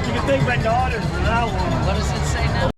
You can thank my daughters for that one. What does it say now?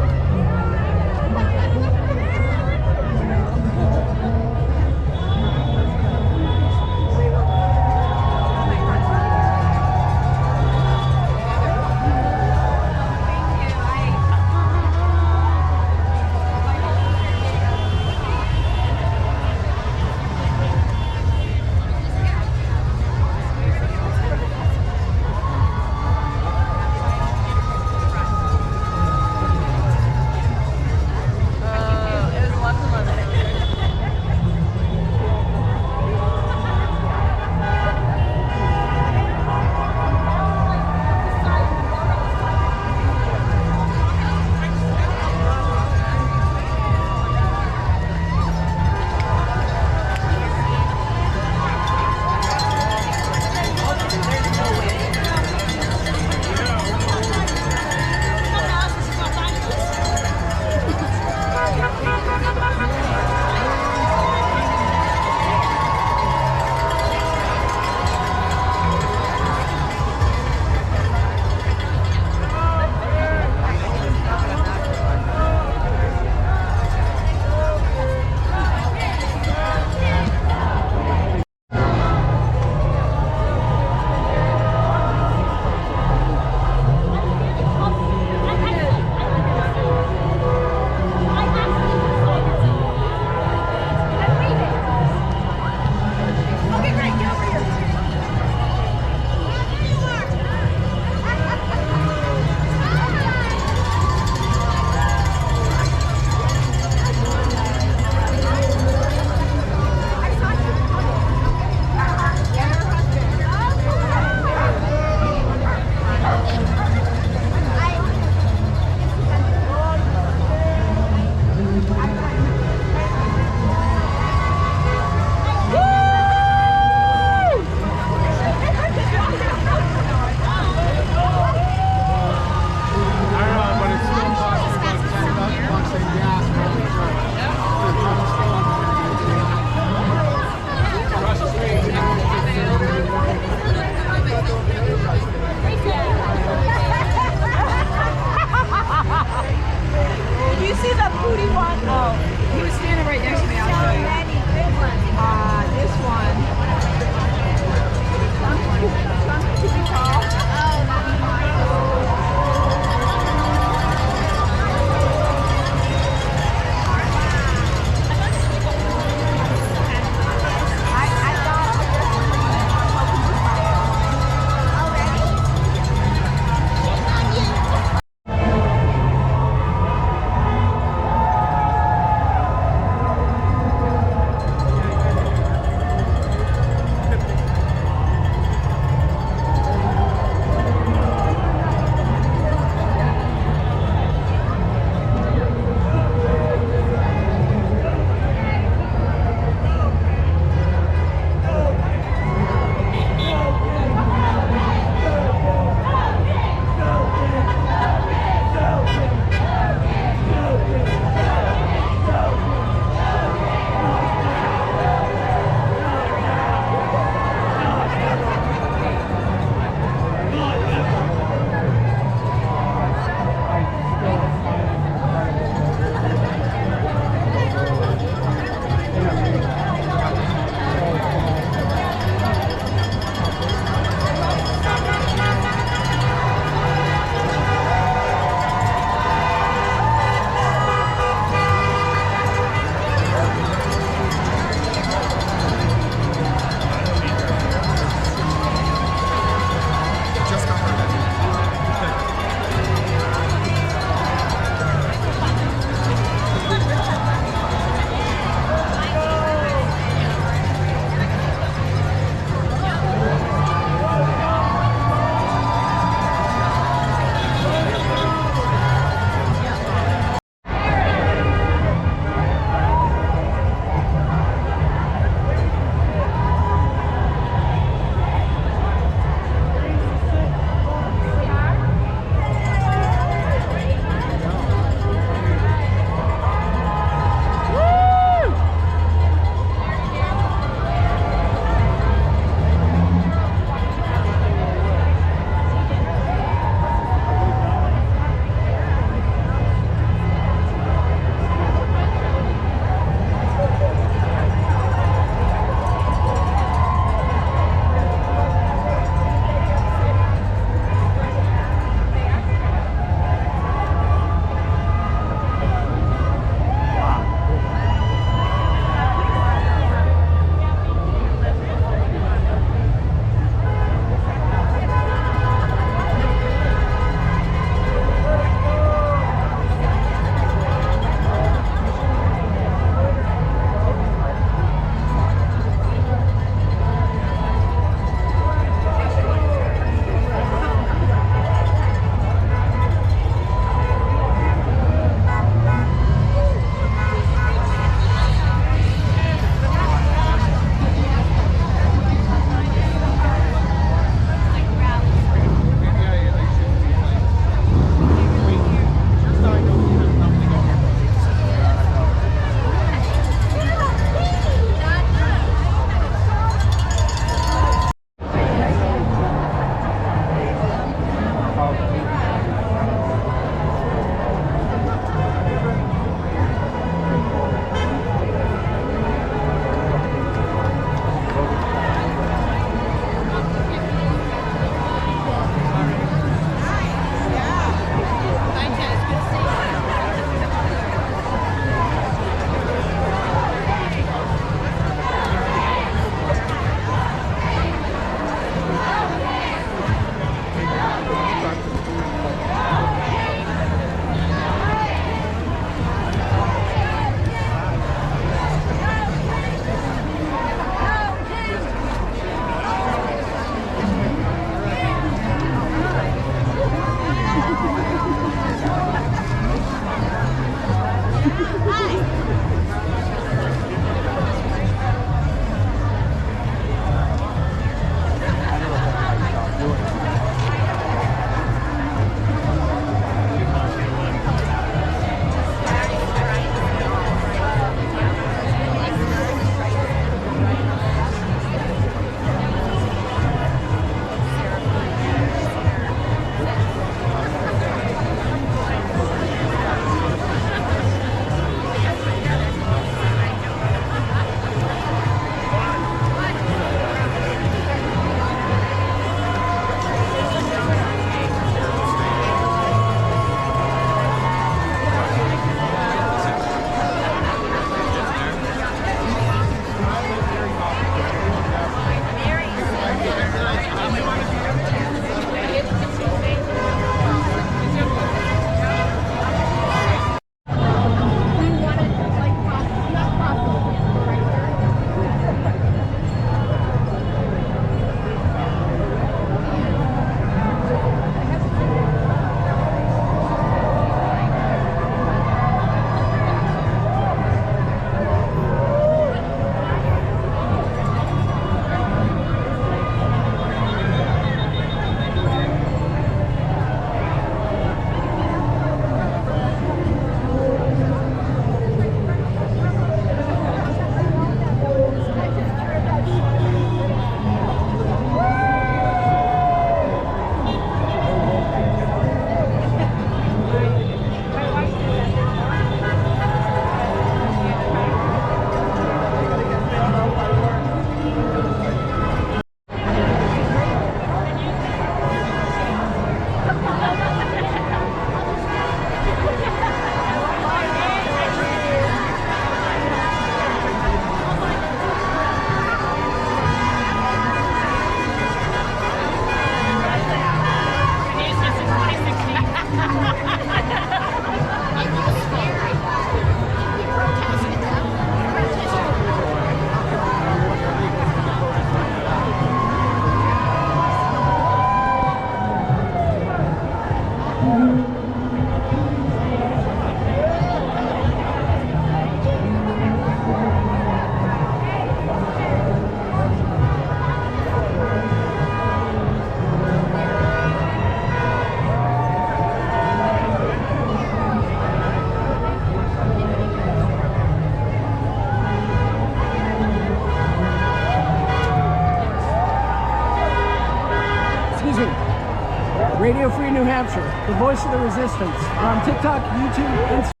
Radio Free New Hampshire, the voice of the resistance. We're on TikTok, YouTube, Instagram.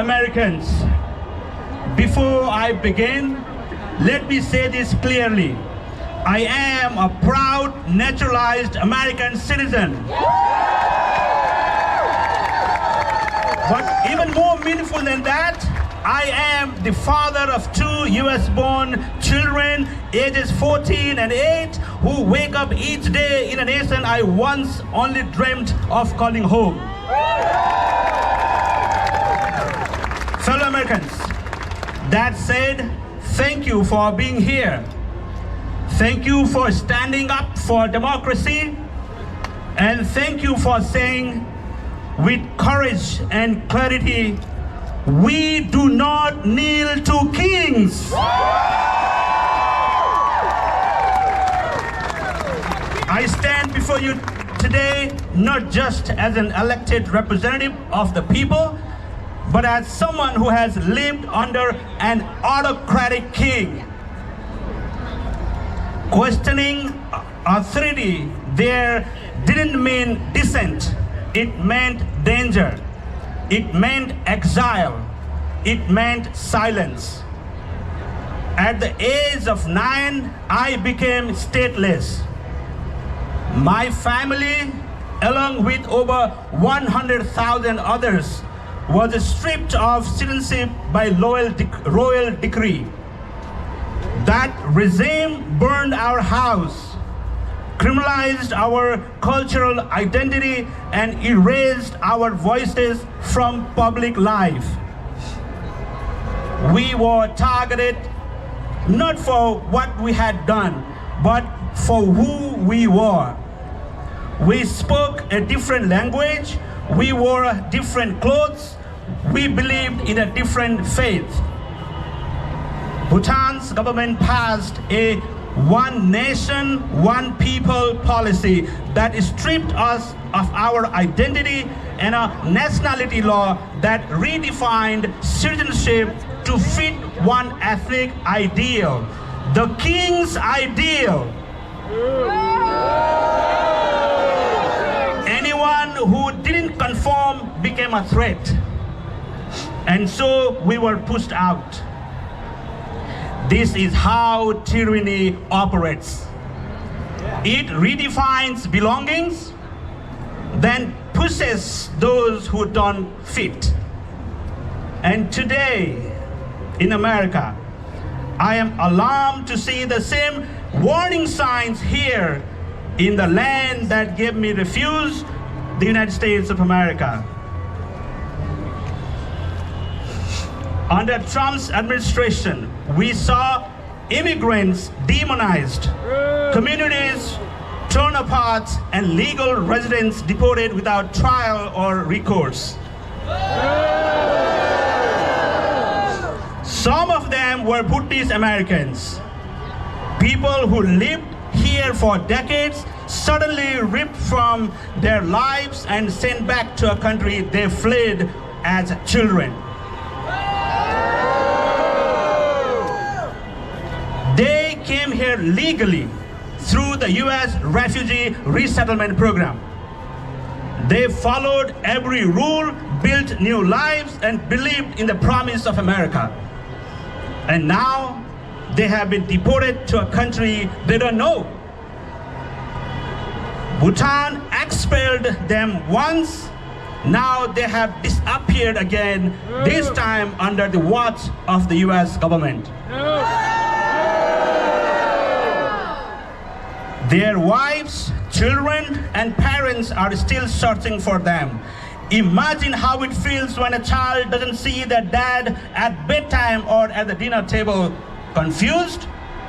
Americans, before I begin, let me say this clearly. I am a proud, naturalized American citizen. But even more meaningful than that, I am the father of 2 US-born children, ages 14 and 8, who wake up each day in a nation I once only dreamt of calling home. Fellow Americans, that said, thank you for being here. Thank you for standing up for democracy, and thank you for saying with courage and clarity, we do not kneel to kings. I stand before you today not just as an elected representative of the people, but as someone who has lived under an autocratic king. Questioning authority there didn't mean dissent. It meant danger. It meant exile. It meant silence. At the age of 9, I became stateless. My family, along with over 100,000 others, was stripped of citizenship by royal decree. That regime burned our house, criminalized our cultural identity, and erased our voices from public life. We were targeted not for what we had done, but for who we were. We spoke a different language, we wore different clothes, we believed in a different faith. Bhutan's government passed a one nation, one people policy that stripped us of our identity, and a nationality law that redefined citizenship to fit one ethnic ideal, the king's ideal. Anyone who didn't conform became a threat, and so we were pushed out. This is how tyranny operates. It redefines belongings, then pushes those who don't fit. And today, in America, I am alarmed to see the same warning signs here in the land that gave me refuge, the United States of America. Under Trump's administration, we saw immigrants demonized, communities torn apart, and legal residents deported without trial or recourse. Some of them were Bhutanese Americans, people who lived here for decades, suddenly ripped from their lives and sent back to a country they fled as children. They came here legally through the U.S. Refugee Resettlement Program. They followed every rule, built new lives, and believed in the promise of America. And now they have been deported to a country they don't know. Bhutan expelled them once, now they have disappeared again, this time under the watch of the U.S. government. Their wives, children, and parents are still searching for them. Imagine how it feels when a child doesn't see their dad at bedtime or at the dinner table, confused,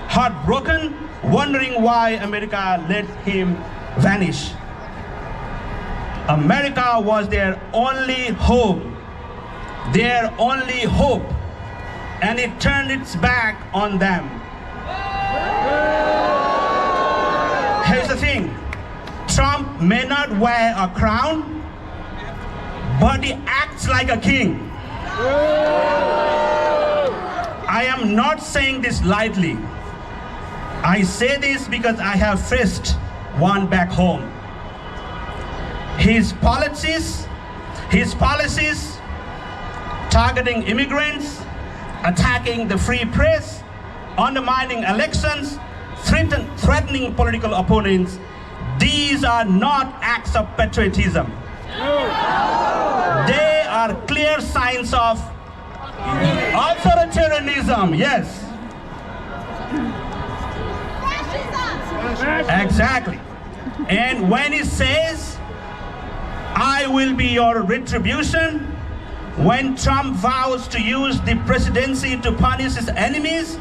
heartbroken, wondering why America let him vanish. America was their only hope, and it turned its back on them. Here's the thing, Trump may not wear a crown, but he acts like a king. I am not saying this lightly. I say this because I have faced one back home. His policies targeting immigrants, attacking the free press, undermining elections, threatening political opponents. These are not acts of patriotism. They are clear signs of authoritarianism, yes. Exactly. And when he says, I will be your retribution, when Trump vows to use the presidency to punish his enemies,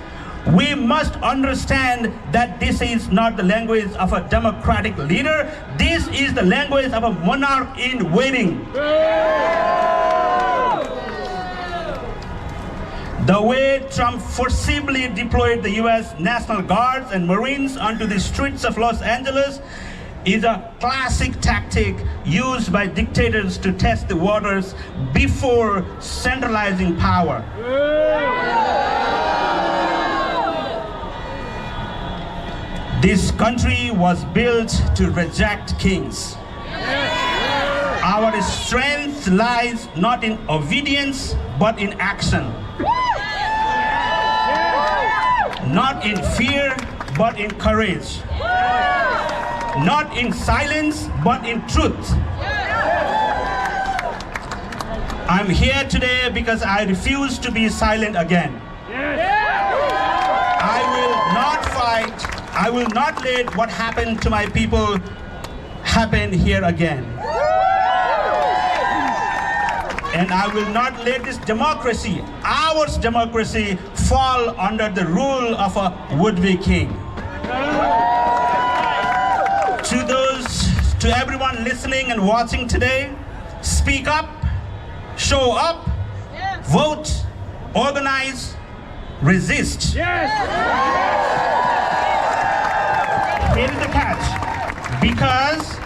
we must understand that this is not the language of a democratic leader. This is the language of a monarch in waiting. The way Trump forcibly deployed the US National Guards and Marines onto the streets of Los Angeles is a classic tactic used by dictators to test the waters before centralizing power. This country was built to reject kings. Our strength lies not in obedience, but in action. Not in fear, but in courage. Not in silence, but in truth. I'm here today because I refuse to be silent again. I will not fight. I will not let what happened to my people happen here again. And I will not let this democracy, our democracy, fall under the rule of a would-be king. To everyone listening and watching today, speak up, show up, vote, organize, resist. Here is the catch. Because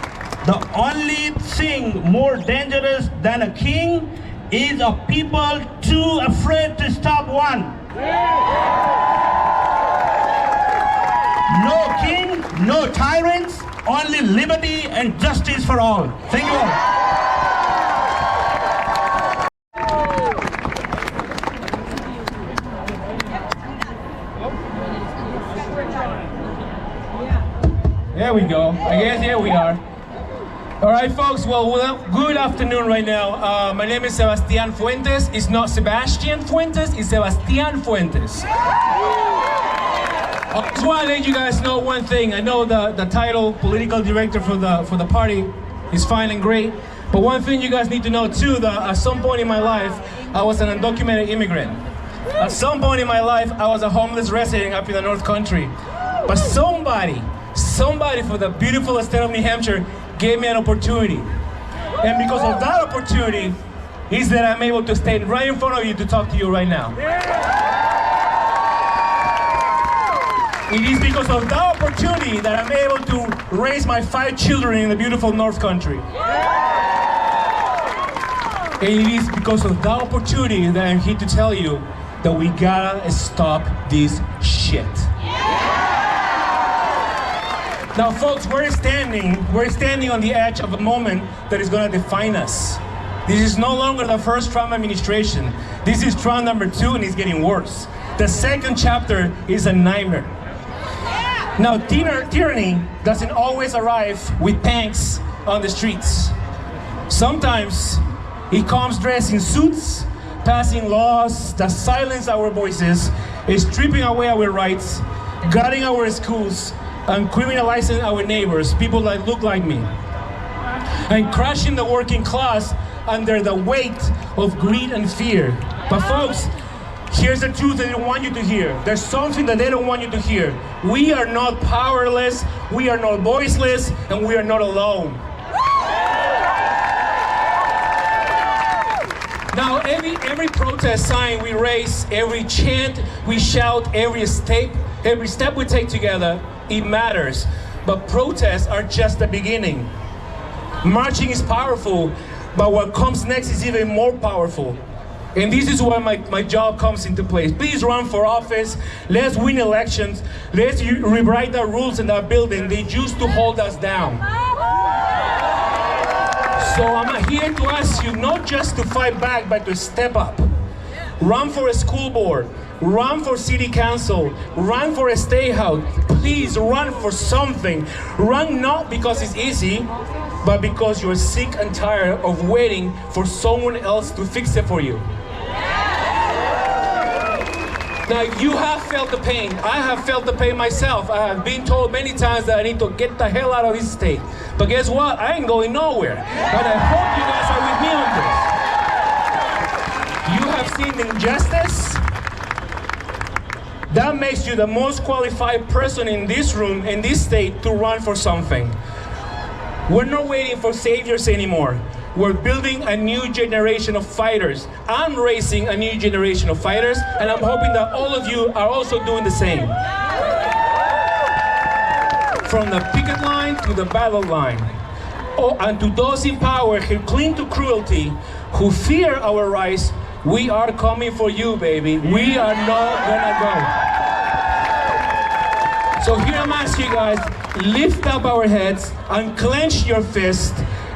the only thing more dangerous than a king is a people too afraid to stop one. No king, no tyrants, only liberty and justice for all. Thank you all. There we go. I guess here we are. All right, folks. Well, good afternoon right now. My name is Sebastian Fuentes. It's not Sebastian Fuentes. It's Sebastian Fuentes. I just want to let you guys know one thing. I know the title, political director for the party, is fine and great. But one thing you guys need to know too, that at some point in my life, I was an undocumented immigrant. At some point in my life, I was a homeless resident up in the North Country. But somebody for the beautiful state of New Hampshire gave me an opportunity. And because of that opportunity, is that I'm able to stand right in front of you to talk to you right now. It is because of that opportunity that I'm able to raise my 5 children in the beautiful North Country. And it is because of that opportunity that I'm here to tell you that we gotta stop this shit. Now, folks, we're standing on the edge of a moment that is gonna define us. This is no longer the first Trump administration. This is Trump number 2, and it's getting worse. The second chapter is a nightmare. Now, tyranny doesn't always arrive with tanks on the streets. Sometimes it comes dressed in suits, passing laws that silence our voices, stripping away our rights, gutting our schools, and criminalizing our neighbors, people that look like me, and crushing the working class under the weight of greed and fear. But folks, here's the truth they don't want you to hear. There's something that they don't want you to hear. We are not powerless, we are not voiceless, and we are not alone. Now, every protest sign we raise, every chant we shout, every step we take together, it matters. But protests are just the beginning. Marching is powerful, but what comes next is even more powerful. And this is where my job comes into place. Please run for office. Let's win elections. Let's rewrite the rules in that building. They used to hold us down. So I'm here to ask you not just to fight back, but to step up. run for a school board, run for city council, run for a state house. Please run for something. Run not because it's easy, but because you're sick and tired of waiting for someone else to fix it for you. Now, you have felt the pain. I have felt the pain myself. I have been told many times that I need to get the hell out of this state. But guess what? I ain't going nowhere. But I hope you guys are with me on this. You have seen injustice. That makes you the most qualified person in this room, in this state, to run for something. We're not waiting for saviors anymore. We're building a new generation of fighters. I'm raising a new generation of fighters, and I'm hoping that all of you are also doing the same. From the picket line to the battle line. Oh, and to those in power who cling to cruelty, who fear our rights, we are coming for you, baby. We are not gonna go. So here I'm asking you guys, lift up our heads and clench your fist.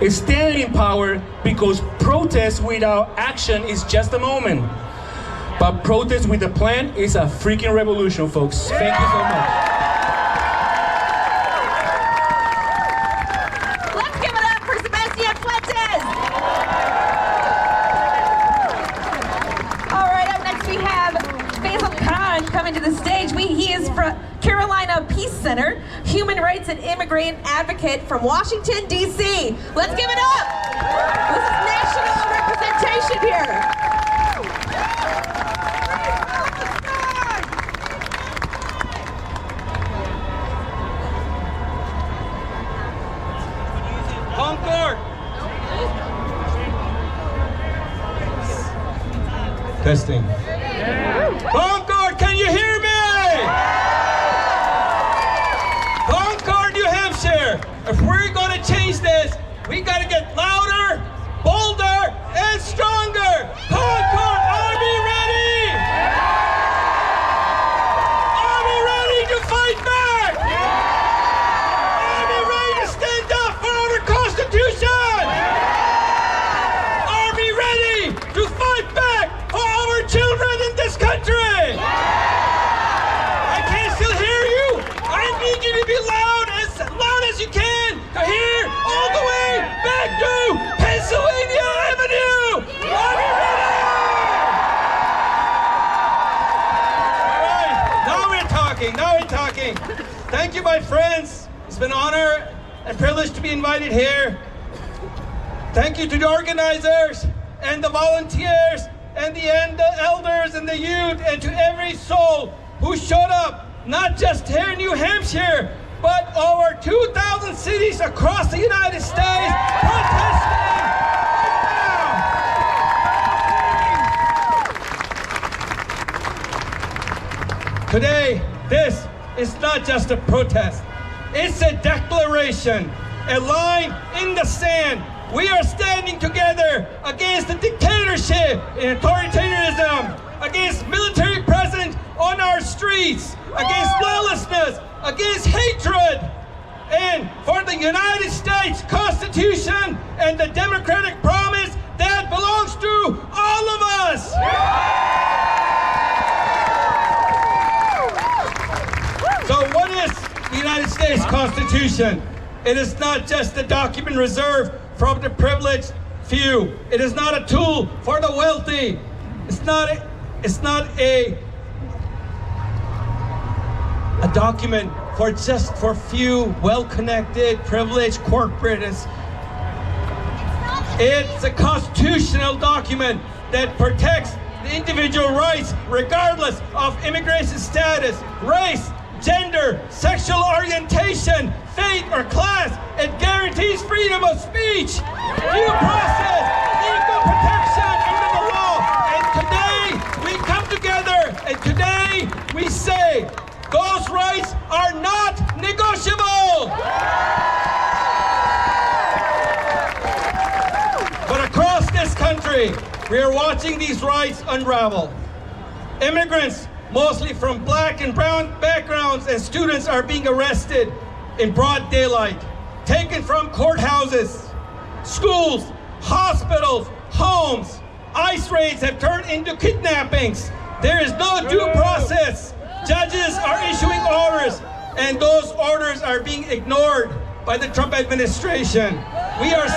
Stand in power, because protest without action is just a moment. But protest with a plan is a freaking revolution, folks. Thank you so much. Let's give it up for Sebastian Fuentes. All right, up next we have Faisal Khan coming to the stage. He is from Carolina Peace Center, human rights and immigrant advocate from Washington, D.C. Let's give it up. This is national representation here. Concord! Testing. Concord, can you hear me? Concord, New Hampshire. If we're going to change this, we got to get louder, bolder, and stronger. Concord, are we ready? Are we ready to fight back? Are we ready to stand up for our Constitution? Are we ready to fight back for our children in this country? I can still hear you. I need you to be loud as you can to hear all the way back to Pennsylvania Avenue. Are we ready? All right, now we're talking. Thank you, my friends. It's been an honor and privilege to be invited here. Thank you to the organizers and the volunteers and the elders and the youth and to every soul who showed up, not just here in New Hampshire, but over 2,000 cities across the United States protesting right now. Today, this is not just a protest. It's a declaration, a line in the sand. We are standing together against the dictatorship and authoritarianism, against military presence on our streets, against lawlessness, against hatred, and for the United States Constitution and the democratic promise that belongs to all of us. So what is the United States Constitution? It is not just a document reserved for the privileged few. It is not a tool for the wealthy. It's not a document for few well-connected, privileged corporates. It's a constitutional document that protects the individual rights regardless of immigration status, race, gender, sexual orientation, faith, or class. It guarantees freedom of speech, due process, equal protection under the law. And today we come together and today we say those rights are not negotiable. But across this country, we are watching these rights unravel. Immigrants, mostly from black and brown backgrounds, and students are being arrested in broad daylight, taken from courthouses, schools, hospitals, homes, ICE raids have turned into kidnappings. There is no due process. Judges are issuing orders, and those orders are being ignored by the Trump administration. We are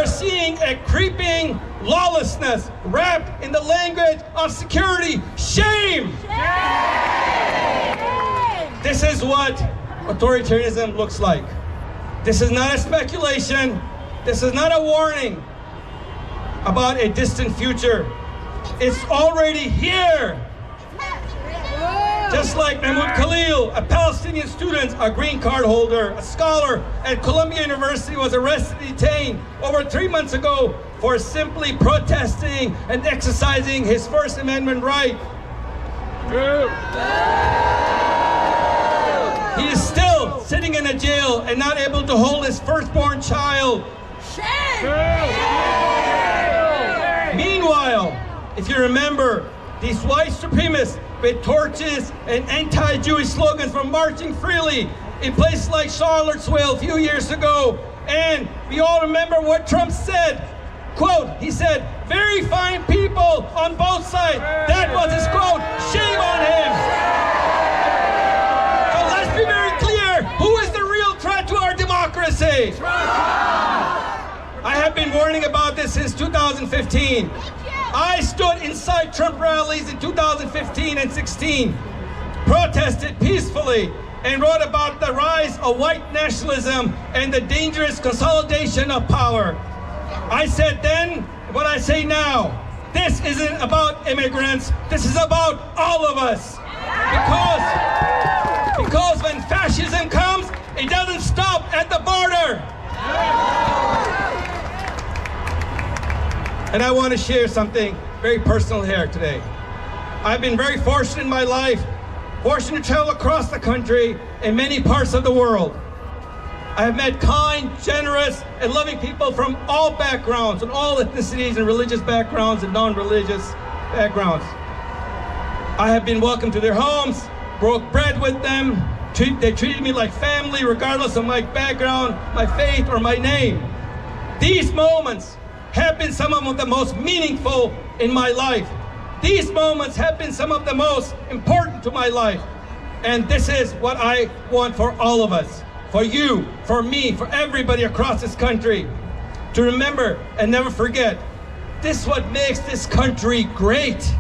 seeing a creeping lawlessness wrapped in the language of security. Shame! This is what authoritarianism looks like. This is not a speculation. This is not a warning about a distant future. It's already here. Just like Mahmoud Khalil, a Palestinian student, a green card holder, a scholar at Columbia University, was arrested and detained over 3 months ago for simply protesting and exercising his First Amendment right. He is still sitting in a jail and not able to hold his firstborn child. Meanwhile, if you remember, these white supremacists with torches and anti-Jewish slogans were marching freely in places like Charlottesville a few years ago. And we all remember what Trump said. Quote, he said, "Very fine people on both sides." That was his quote. Shame on him. So let's be very clear. Who is the real threat to our democracy? I have been warning about this since 2015. I stood inside Trump rallies in 2015 and 16, protested peacefully, and wrote about the rise of white nationalism and the dangerous consolidation of power. I said then what I say now. This isn't about immigrants. This is about all of us. Because when fascism comes, it doesn't stop at the border. And I want to share something very personal here today. I've been very fortunate in my life, fortunate to travel across the country in many parts of the world. I have met kind, generous, and loving people from all backgrounds and all ethnicities and religious backgrounds and non-religious backgrounds. I have been welcomed to their homes, broke bread with them. They treated me like family regardless of my background, my faith, or my name. These moments have been some of the most meaningful in my life. These moments have been some of the most important to my life. And this is what I want for all of us, for you, for me, for everybody across this country, to remember and never forget, this is what makes this country great.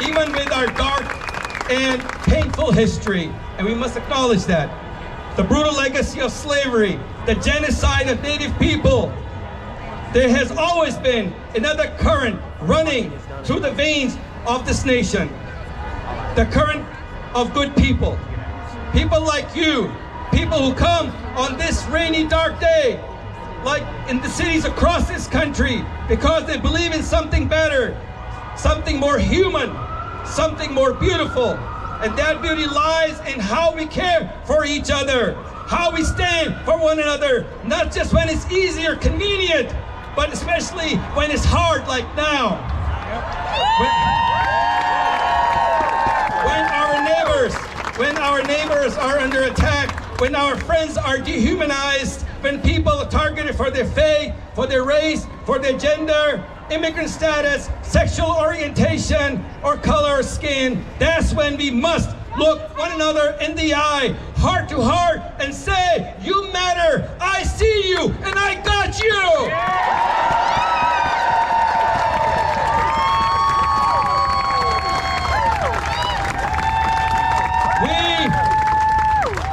Even with our dark and painful history, and we must acknowledge that, the brutal legacy of slavery, the genocide of Native people, there has always been another current running through the veins of this nation. The current of good people. People like you, people who come on this rainy, dark day, like in the cities across this country, because they believe in something better, something more human, something more beautiful. And that beauty lies in how we care for each other, how we stand for one another, not just when it's easy or convenient, but especially when it's hard, like now. When our neighbors are under attack, when our friends are dehumanized, when people are targeted for their faith, for their race, for their gender, immigrant status, sexual orientation, or color of skin, that's when we must look one another in the eye, heart to heart, and say, you matter, I see you, and I got you!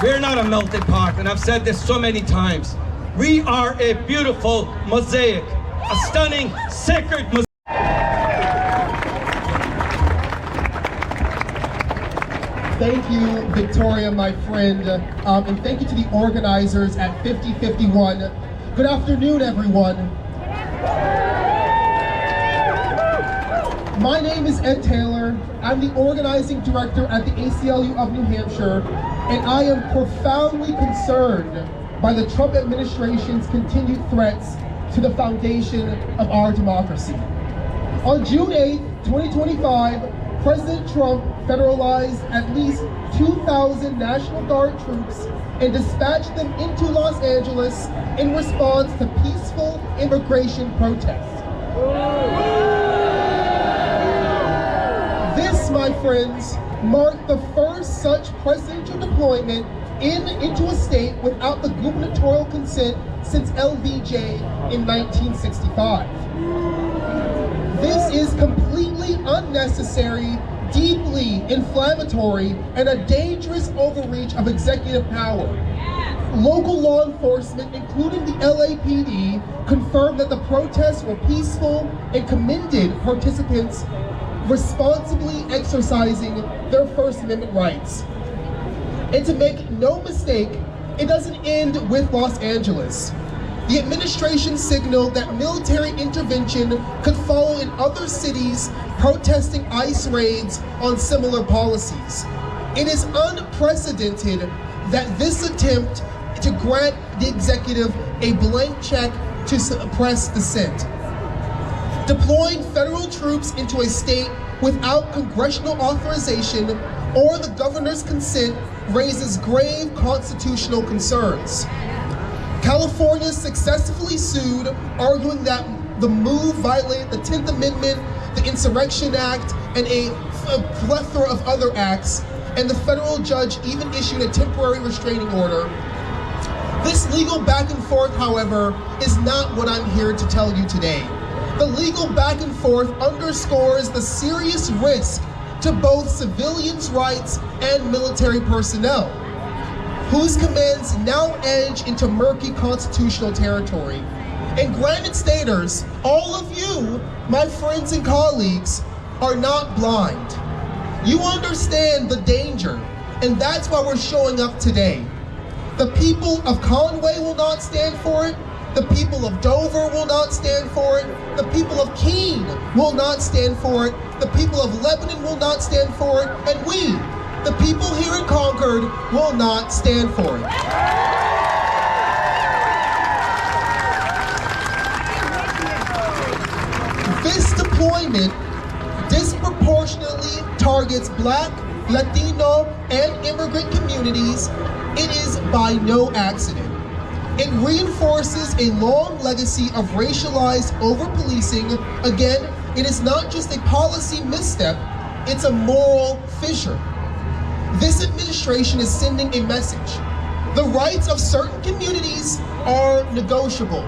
We're not a melted pot, and I've said this so many times. We are a beautiful mosaic, a stunning, sacred mosaic. Thank you, Victoria, my friend, and thank you to the organizers at 5051. Good afternoon, everyone. My name is Ed Taylor. I'm the organizing director at the ACLU of New Hampshire, and I am profoundly concerned by the Trump administration's continued threats to the foundation of our democracy. On June 8th, 2025, President Trump federalized at least 2,000 National Guard troops and dispatched them into Los Angeles in response to peaceful immigration protests. This, my friends, marked the first such presidential deployment into a state without the gubernatorial consent since LBJ in 1965. This is completely unnecessary, deeply inflammatory, and a dangerous overreach of executive power. Local law enforcement, including the LAPD, confirmed that the protests were peaceful and commended participants responsibly exercising their First Amendment rights. And to make no mistake, it doesn't end with Los Angeles. The administration signaled that military intervention could follow in other cities protesting ICE raids on similar policies. It is unprecedented that this attempt to grant the executive a blank check to suppress dissent. Deploying federal troops into a state without congressional authorization or the governor's consent raises grave constitutional concerns. California successfully sued, arguing that the move violated the 10th Amendment, the Insurrection Act, and a plethora of other acts, and the federal judge even issued a temporary restraining order. This legal back and forth, however, is not what I'm here to tell you today. The legal back and forth underscores the serious risk to both civilians' rights and military personnel, whose commands now edge into murky constitutional territory. And granted staters, all of you, my friends and colleagues, are not blind. You understand the danger, and that's why we're showing up today. The people of Conway will not stand for it. The people of Dover will not stand for it. The people of Keene will not stand for it. The people of Lebanon will not stand for it. And we, the people here in Concord, will not stand for it. This deployment disproportionately targets Black, Latino, and immigrant communities. It is by no accident. It reinforces a long legacy of racialized over-policing. Again, it is not just a policy misstep, it's a moral fissure. This administration is sending a message. The rights of certain communities are negotiable.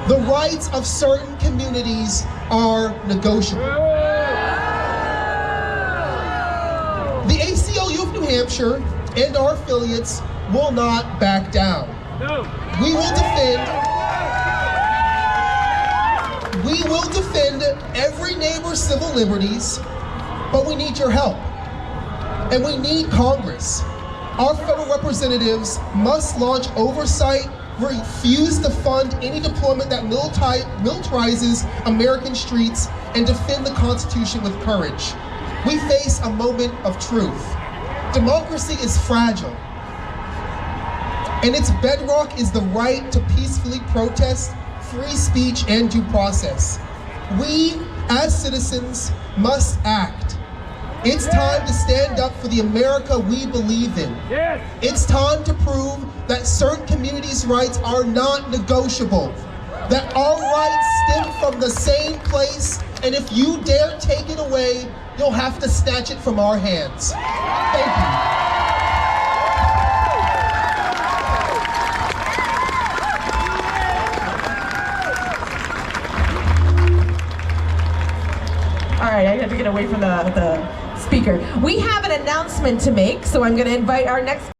The rights of certain communities are negotiable. The ACLU of New Hampshire and our affiliates will not back down. We will defend every neighbor's civil liberties, but we need your help. And we need Congress. Our federal representatives must launch oversight, refuse to fund any deployment that militarizes American streets, and defend the Constitution with courage. We face a moment of truth. Democracy is fragile, and its bedrock is the right to peacefully protest, free speech, and due process. We, as citizens, must act. It's time to stand up for the America we believe in. It's time to prove that certain communities' rights are not negotiable, that our rights stem from the same place, and if you dare take it away, you'll have to snatch it from our hands. Thank you. All right, I have to get away from the speaker. We have an announcement to make, so I'm going to invite our next.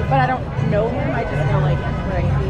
But I don't know him, I just know like where I see.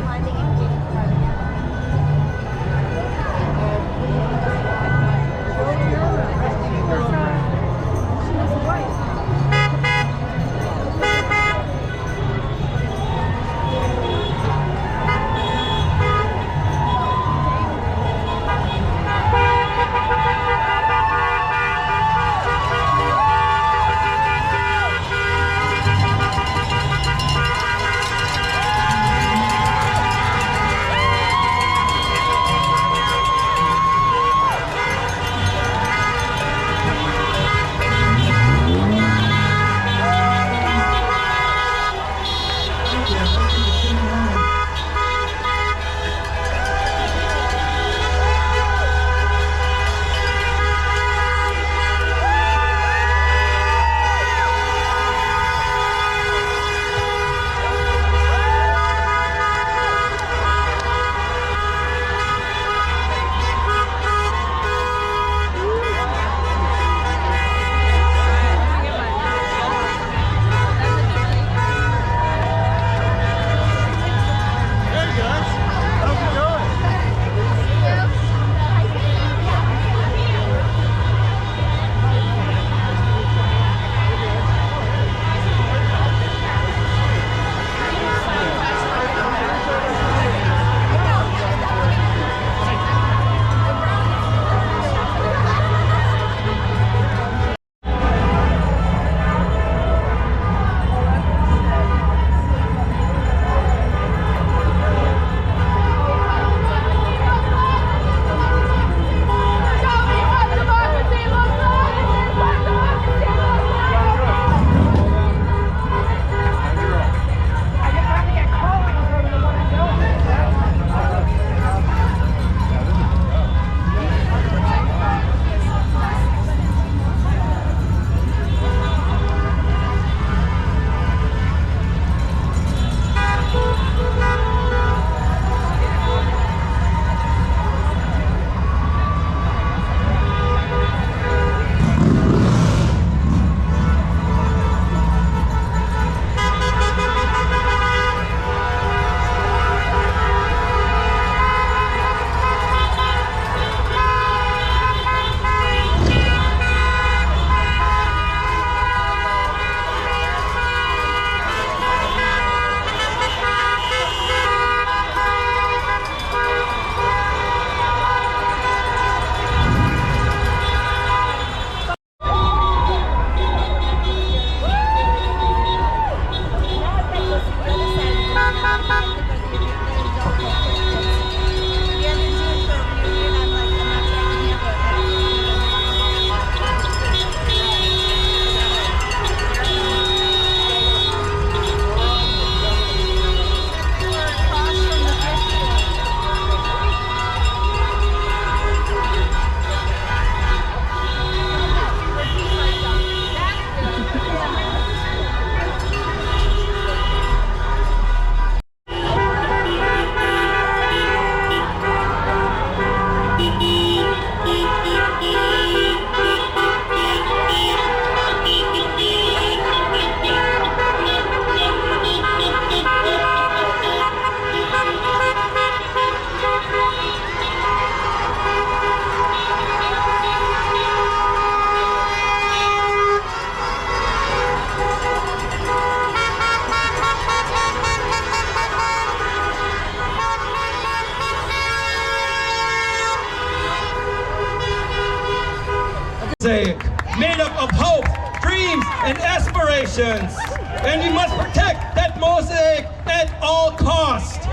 and aspirations. And we must protect that mosaic at all costs.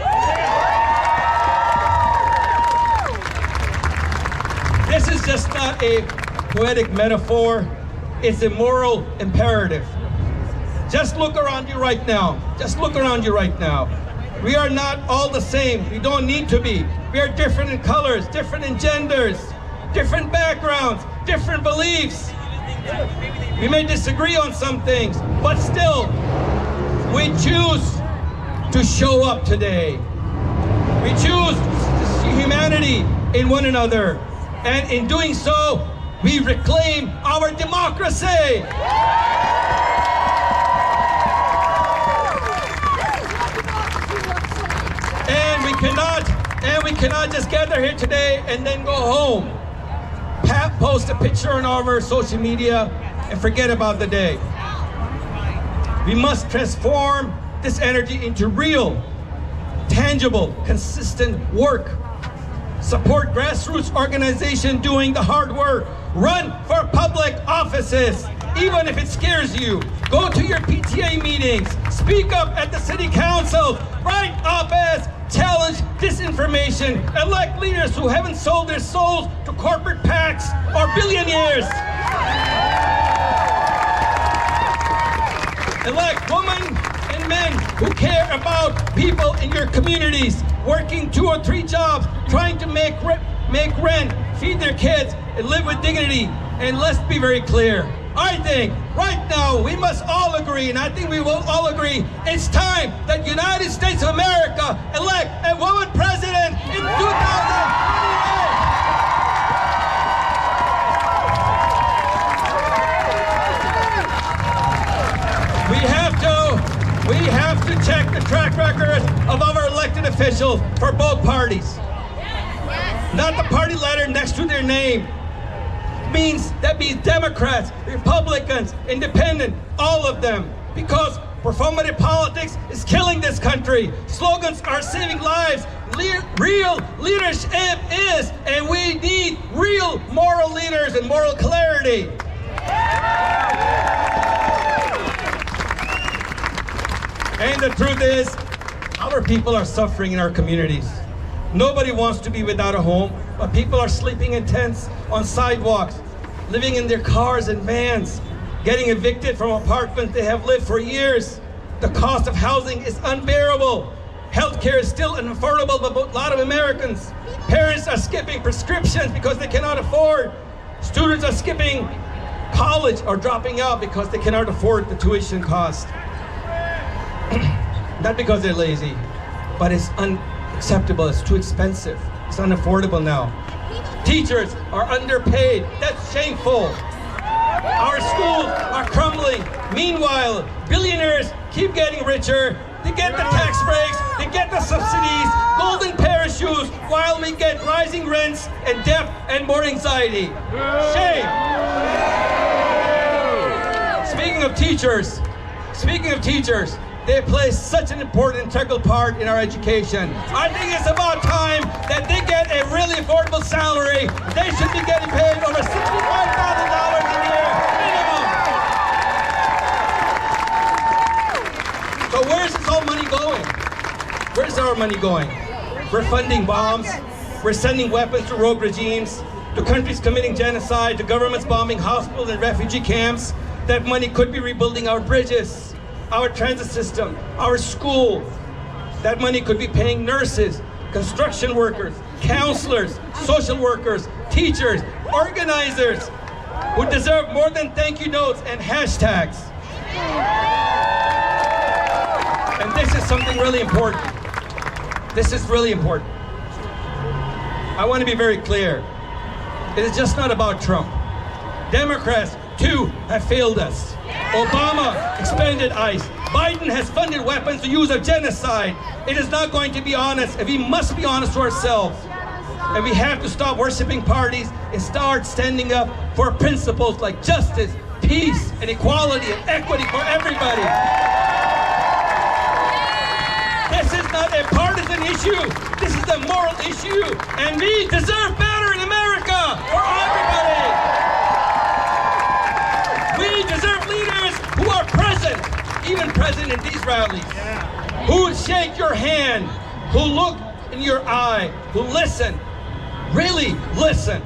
This is just not a poetic metaphor, it's a moral imperative. Just look around you right now. Just look around you right now. We are not all the same. We don't need to be. We are different in colors, different in genders, different backgrounds, different beliefs. We may disagree on some things, but still, we choose to show up today. We choose to see humanity in one another. And in doing so, we reclaim our democracy. And we cannot just gather here today and then go home. Post a picture on our social media and forget about the day. We must transform this energy into real, tangible, consistent work. Support grassroots organization doing the hard work. Run for public offices, even if it scares you. Go to your PTA meetings. Speak up at the city council. Write op-eds. Challenge disinformation. Elect leaders who haven't sold their souls to corporate PACs or billionaires. Elect women and men who care about people in your communities, working 2 or 3 jobs, trying to make rent, feed their kids, and live with dignity. And let's be very clear. I think right now we must all agree, and I think we will all agree, it's time that United States of America elect a woman president in 2028. We have to check the track record of our elected officials for both parties. Not the party letter next to their name. That means Democrats, Republicans, Independent, all of them. Because performative politics is killing this country. Slogans are saving lives. Real leadership is, and we need real moral leaders and moral clarity. And the truth is, our people are suffering in our communities. Nobody wants to be without a home, but people are sleeping in tents on sidewalks, living in their cars and vans, getting evicted from apartments they have lived for years. The cost of housing is unbearable. Healthcare is still unaffordable for a lot of Americans. Parents are skipping prescriptions because they cannot afford. Students are skipping college or dropping out because they cannot afford the tuition cost. Not because they're lazy, but it's unacceptable, it's too expensive, it's unaffordable now. Teachers are underpaid, that's shameful. Our schools are crumbling. Meanwhile, billionaires keep getting richer, they get the tax breaks, they get the subsidies, golden parachutes, while we get rising rents and debt and more anxiety. Shame. Speaking of teachers, they play such an important integral part in our education. I think it's about time that they get a really affordable salary. They should be getting paid over $65,000 a year minimum. So where's this all money going? Where's our money going? We're funding bombs. We're sending weapons to rogue regimes, to countries committing genocide, to governments bombing hospitals and refugee camps. That money could be rebuilding our bridges, our transit system, our school. That money could be paying nurses, construction workers, counselors, social workers, teachers, organizers who deserve more than thank you notes and hashtags. And this is something really important. This is really important. I want to be very clear. It is just not about Trump. Democrats, too, have failed us. Obama expanded ICE. Biden has funded weapons to use of genocide. It is not going to be honest, and we must be honest to ourselves. And we have to stop worshiping parties and start standing up for principles like justice, peace, and equality and equity for everybody. This is not a partisan issue. This is a moral issue, and we deserve better in America for everybody. We deserve leaders in these rallies, who would shake your hand, who look in your eye, who listen, really listen,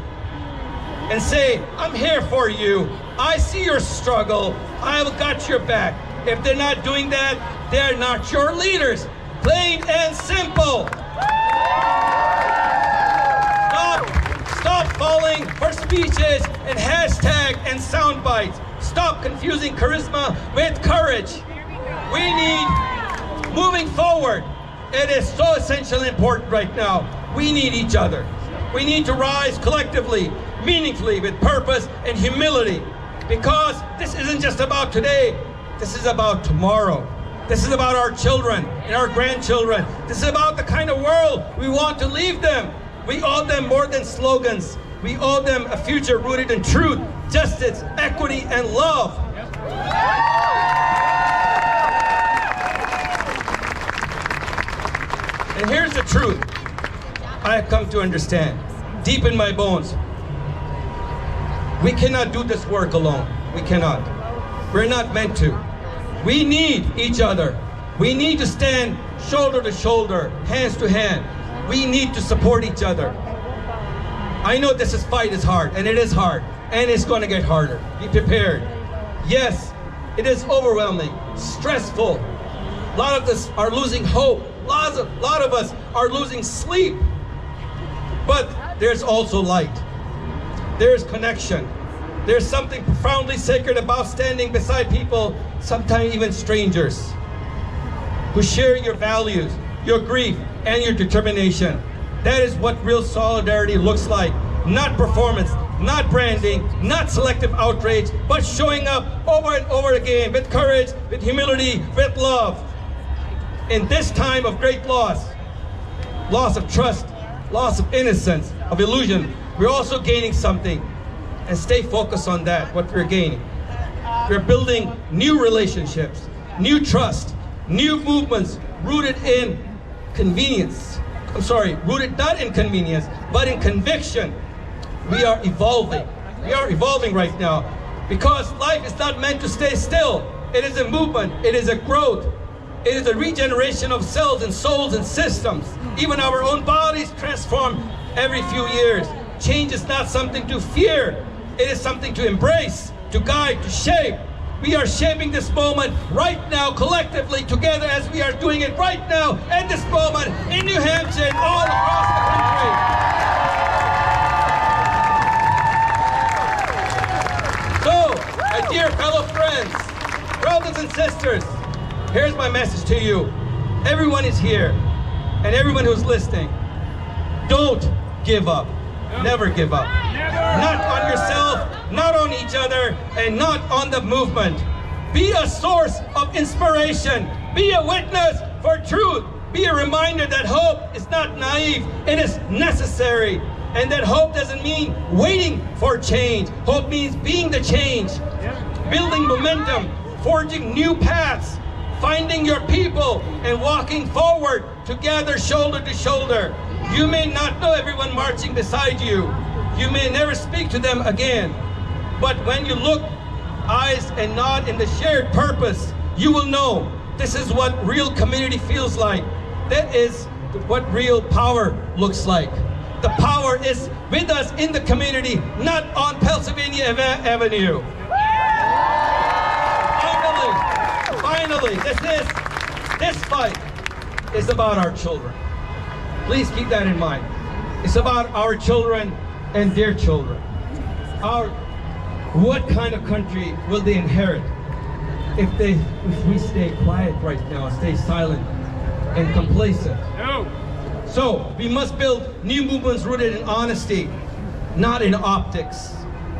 and say, I'm here for you. I see your struggle. I've got your back. If they're not doing that, they're not your leaders. Plain and simple. Stop falling for speeches and hashtag and sound bites. Stop confusing charisma with courage. We need, moving forward, it is so essential and important right now. We need each other. We need to rise collectively, meaningfully, with purpose and humility. Because this isn't just about today, this is about tomorrow. This is about our children and our grandchildren. This is about the kind of world we want to leave them. We owe them more than slogans. We owe them a future rooted in truth, justice, equity, and love. And here's the truth I have come to understand, deep in my bones. We cannot do this work alone. We cannot. We're not meant to. We need each other. We need to stand shoulder to shoulder, hands to hand. We need to support each other. I know this fight is hard, and it is hard, and it's going to get harder. Be prepared. Yes, it is overwhelming, stressful. A lot of us are losing hope. A lot of us are losing sleep. But there's also light. There's connection. There's something profoundly sacred about standing beside people, sometimes even strangers, who share your values, your grief, and your determination. That is what real solidarity looks like. Not performance, not branding, not selective outrage, but showing up over and over again with courage, with humility, with love. In this time of great loss of trust, loss of innocence, of illusion, we're also gaining something. And stay focused on that, what we're gaining. We're building new relationships, new trust, new movements rooted in convenience. Rooted not in convenience, but in conviction. We are evolving. We are evolving right now because life is not meant to stay still. It is a movement. It is a growth. It is a regeneration of cells and souls and systems. Even our own bodies transform every few years. Change is not something to fear. It is something to embrace, to guide, to shape. We are shaping this moment right now, collectively, together, as we are doing it right now, at this moment, in New Hampshire and all across the country. So, my dear fellow friends, brothers and sisters, here's my message to you. Everyone is here, and everyone who's listening, don't give up. Never give up. Not on yourself, not on each other, and not on the movement. Be a source of inspiration. Be a witness for truth. Be a reminder that hope is not naive, it is necessary. And that hope doesn't mean waiting for change. Hope means being the change. Building momentum, forging new paths, finding your people, and walking forward together, shoulder to shoulder. You may not know everyone marching beside you. You may never speak to them again. But when you look, eyes, and nod in the shared purpose, you will know this is what real community feels like. That is what real power looks like. The power is with us in the community, not on Pennsylvania Avenue. Finally, this fight is about our children. Please keep that in mind. It's about our children and their children. What kind of country will they inherit if we stay quiet right now, stay silent and complacent? No. So we must build new movements rooted in honesty, not in optics,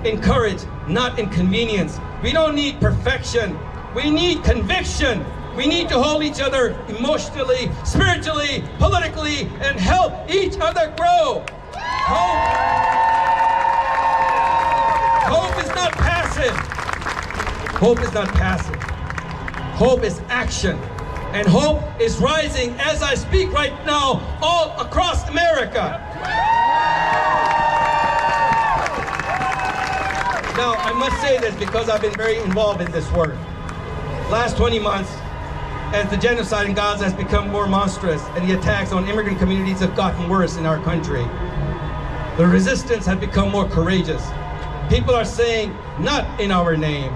in courage, not in convenience. We don't need perfection. We need conviction. We need to hold each other emotionally, spiritually, politically, and help each other grow. Hope is not passive. Hope is not passive. Hope is action. And hope is rising as I speak right now all across America. Now, I must say this because I've been very involved in this work. Last 20 months, as the genocide in Gaza has become more monstrous and the attacks on immigrant communities have gotten worse in our country. The resistance has become more courageous. People are saying, not in our name.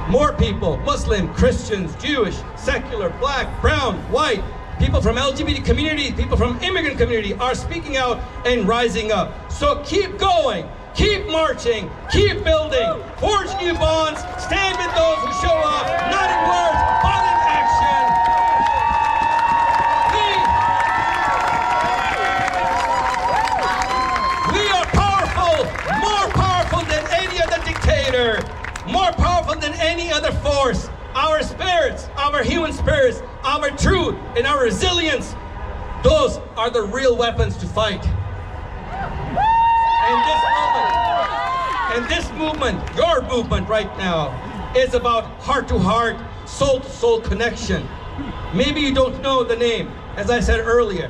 More people, Muslim, Christians, Jewish, secular, black, brown, white, people from LGBT communities, people from immigrant community are speaking out and rising up. So keep going, keep marching, keep building, forge new bonds, stand with those who show up, not in words, but in action. We are powerful, more powerful than any other dictator, more powerful than any other force. Our spirits, our human spirits, our truth, and our resilience, those are the real weapons to fight. And this movement, your movement right now, is about heart-to-heart, soul-to-soul connection. Maybe you don't know the name, as I said earlier,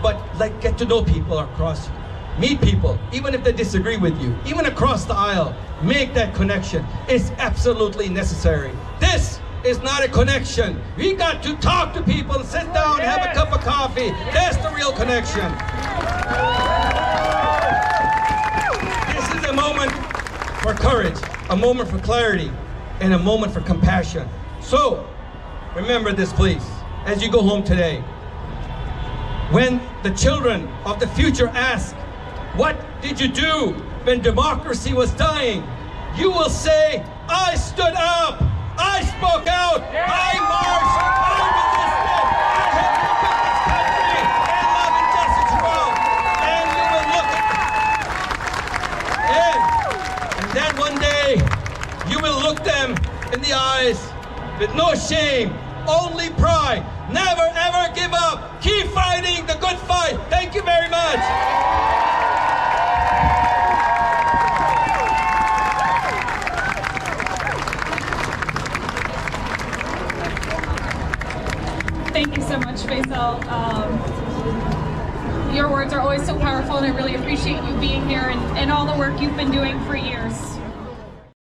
but like get to know people across you. Meet people, even if they disagree with you, even across the aisle, make that connection. It's absolutely necessary. This is not a connection. We got to talk to people and sit down and have a cup of coffee. That's the real connection. This is a moment for courage, a moment for clarity, and a moment for compassion. So, remember this please, as you go home today. When the children of the future ask, what did you do when democracy was dying? You will say, I stood up, I spoke out, I marched, I resisted, I helped rebuild this country, and love and justice for all. And then one day, you will look them in the eyes with no shame, only pride. Never ever give up. Keep fighting the good fight. Thank you very much. Thank you so much, Faisal. Your words are always so powerful, and I really appreciate you being here and all the work you've been doing for years.